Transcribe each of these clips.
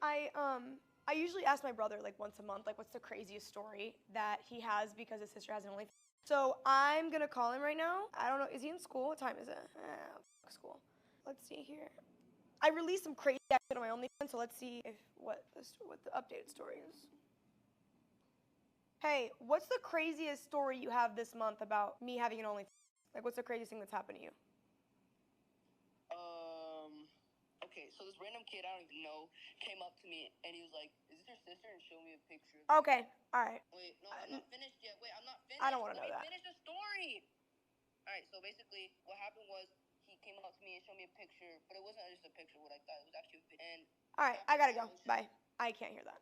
I usually ask my brother like once a month, like what's the craziest story that he has because his sister has an OnlyFans. So I'm gonna call him right now. I don't know, is he in school? What time is it? School. Let's see here. I released some crazy shit on my OnlyFans, so let's see if what the updated story is. Hey, what's the craziest story you have this month about me having an OnlyFans? Like, what's the craziest thing that's happened to you? Okay, so this random kid I don't even know came up to me and he was like, "Is this your sister?" and showed me a picture. Okay, all right. Wait, no, I'm not finished yet. Wait, I'm not finished. I don't want to know Let that. me finish the story. All right, so basically, what happened was he came up to me and showed me a picture, but it wasn't just a picture of what I thought. It was actually a video. All right, I gotta go. Bye. I can't hear that.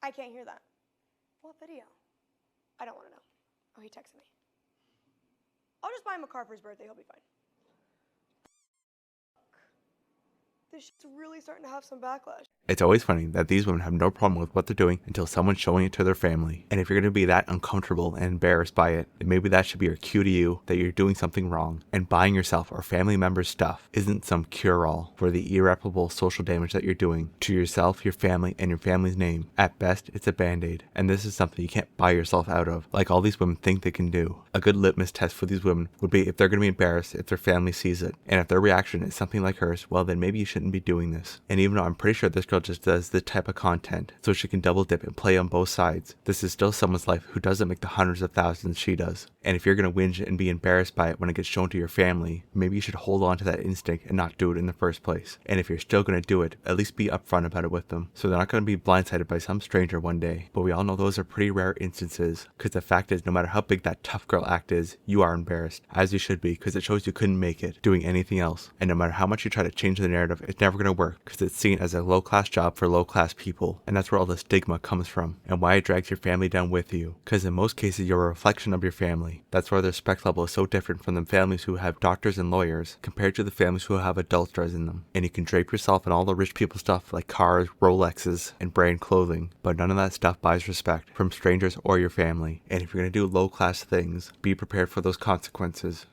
I can't hear that. What video? I don't want to know. Oh, he texted me. I'll just buy him a car for his birthday. He'll be fine. This shit's really starting to have some backlash. It's always funny that these women have no problem with what they're doing until someone's showing it to their family. And if you're going to be that uncomfortable and embarrassed by it, then maybe that should be your cue to you that you're doing something wrong. And buying yourself or family members' stuff isn't some cure-all for the irreparable social damage that you're doing to yourself, your family, and your family's name. At best, it's a band-aid. And this is something you can't buy yourself out of, like all these women think they can do. A good litmus test for these women would be if they're going to be embarrassed if their family sees it. And if their reaction is something like hers, well then maybe you shouldn't be doing this. And even though I'm pretty sure this girl just does this type of content so she can double dip and play on both sides, this is still someone's life who doesn't make the hundreds of thousands she does. And if you're going to whinge and be embarrassed by it when it gets shown to your family, maybe you should hold on to that instinct and not do it in the first place. And if you're still going to do it, at least be upfront about it with them, so they're not going to be blindsided by some stranger one day. But we all know those are pretty rare instances, because the fact is, no matter how big that tough girl act is, you are embarrassed, as you should be, because it shows you couldn't make it doing anything else. And no matter how much you try to change the narrative, it's never going to work, because it's seen as a low-class job for low-class people, and that's where all the stigma comes from, and why it drags your family down with you, because in most cases you're a reflection of your family. That's why their respect level is so different from the families who have doctors and lawyers compared to the families who have adult stars in them. And you can drape yourself in all the rich people stuff like cars, Rolexes, and brand clothing, but none of that stuff buys respect from strangers or your family. And if you're going to do low-class things, be prepared for those consequences.